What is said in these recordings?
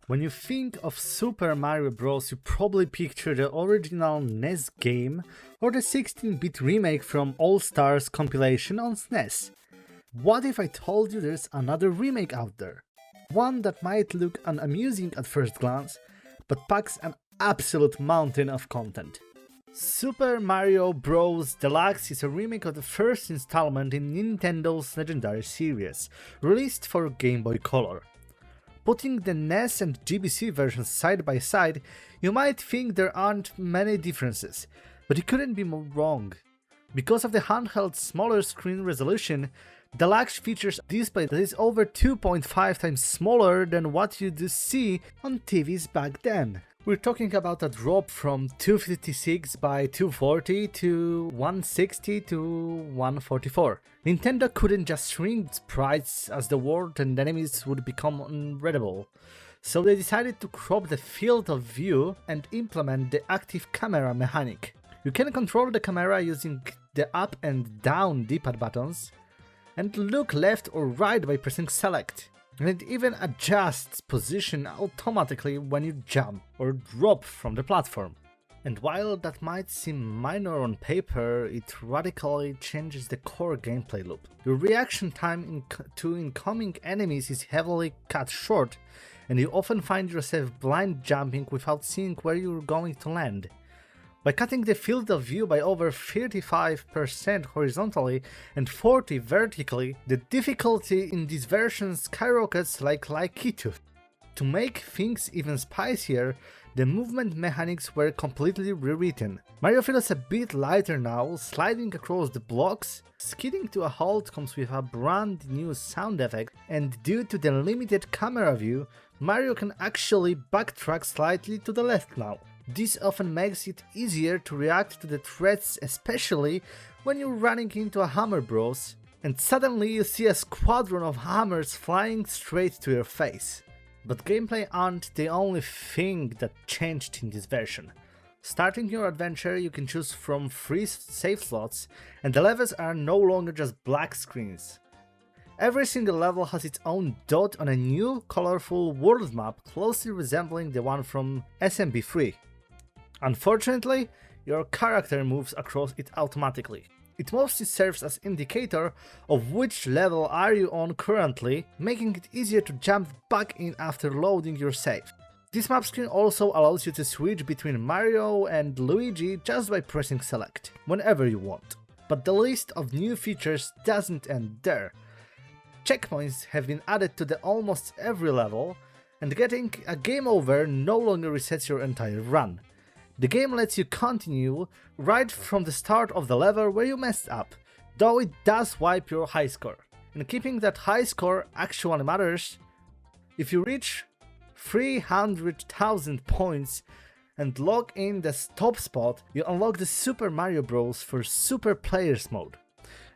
When you think of Super Mario Bros, you probably picture the original NES game or the 16-bit remake from All Stars compilation on SNES. What if I told you there's another remake out there? One that might look unamusing at first glance, but packs an absolute mountain of content. Super Mario Bros. Deluxe is a remake of the first installment in Nintendo's legendary series, released for Game Boy Color. Putting the NES and GBC versions side by side, you might think there aren't many differences, but you couldn't be more wrong. Because of the handheld's smaller screen resolution, Deluxe features a display that is over 2.5 times smaller than what you'd see on TVs back then. We're talking about a drop from 256 by 240 to 160 to 144. Nintendo couldn't just shrink sprites as the world and enemies would become unreadable, so they decided to crop the field of view and implement the active camera mechanic. You can control the camera using the up and down D-pad buttons, and look left or right by pressing select. And it even adjusts position automatically when you jump or drop from the platform. And while that might seem minor on paper, it radically changes the core gameplay loop. Your reaction time to incoming enemies is heavily cut short, and you often find yourself blind jumping without seeing where you're going to land. By cutting the field of view by over 35% horizontally and 40% vertically, the difficulty in this version skyrockets like Laikitu. To make things even spicier, the movement mechanics were completely rewritten. Mario feels a bit lighter now, sliding across the blocks. Skidding to a halt comes with a brand new sound effect, and due to the limited camera view, Mario can actually backtrack slightly to the left now. This often makes it easier to react to the threats, especially when you're running into a Hammer Bros, and suddenly you see a squadron of hammers flying straight to your face. But gameplay aren't the only thing that changed in this version. Starting your adventure, you can choose from 3 save slots, and the levels are no longer just black screens. Every single level has its own dot on a new, colorful world map closely resembling the one from SMB3. Unfortunately, your character moves across it automatically. It mostly serves as an indicator of which level are you on currently, making it easier to jump back in after loading your save. This map screen also allows you to switch between Mario and Luigi just by pressing select, whenever you want. But the list of new features doesn't end there. Checkpoints have been added to the almost every level, and getting a game over no longer resets your entire run. The game lets you continue right from the start of the level where you messed up, though it does wipe your high score. And keeping that high score actually matters. If you reach 300,000 points and log in the top spot, you unlock the Super Mario Bros. For Super Players mode.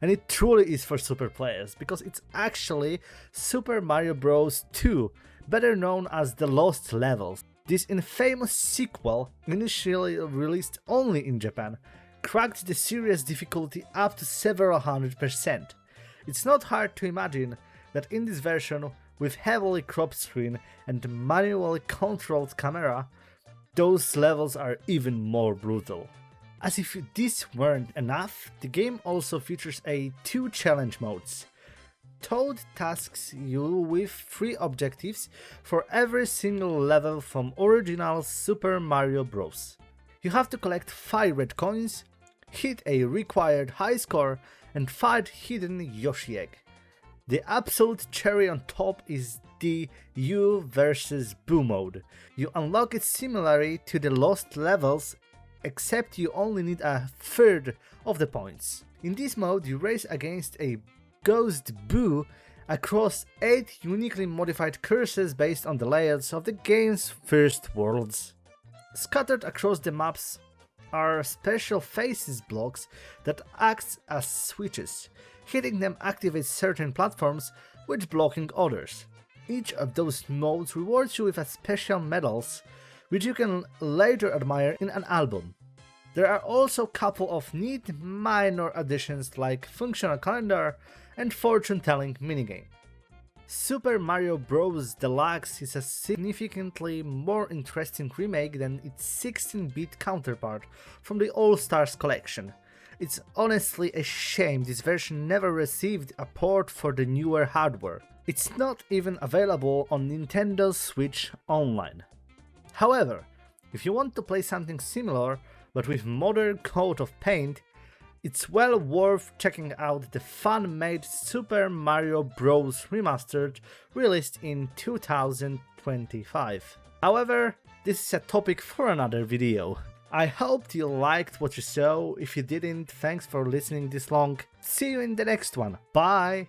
And it truly is for super players, because it's actually Super Mario Bros. 2, better known as the Lost Levels. This infamous sequel, initially released only in Japan, cracked the series difficulty up to several 100%. It's not hard to imagine that in this version, with heavily cropped screen and manually controlled camera, those levels are even more brutal. As if this weren't enough, the game also features 2 challenge modes. Toad tasks you with 3 objectives for every single level from original Super Mario Bros. You have to collect 5 red coins, hit a required high score, and fight hidden Yoshi egg. The absolute cherry on top is the You vs Boo mode. You unlock it similarly to the Lost Levels, except you only need a third of the points. In this mode, you race against a Ghost Boo across 8 uniquely modified courses based on the layouts of the game's first worlds. Scattered across the maps are special faces blocks that act as switches. Hitting them activates certain platforms, which blocking others. Each of those modes rewards you with a special medals, which you can later admire in an album. There are also a couple of neat minor additions like functional calendar and fortune-telling minigame. Super Mario Bros. Deluxe is a significantly more interesting remake than its 16-bit counterpart from the All-Stars collection. It's honestly a shame this version never received a port for the newer hardware. It's not even available on Nintendo Switch Online. However, if you want to play something similar, but with modern coat of paint, it's well worth checking out the fan-made Super Mario Bros. Remastered released in 2025. However, this is a topic for another video. I hope you liked what you saw. If you didn't, thanks for listening this long. See you in the next one. Bye!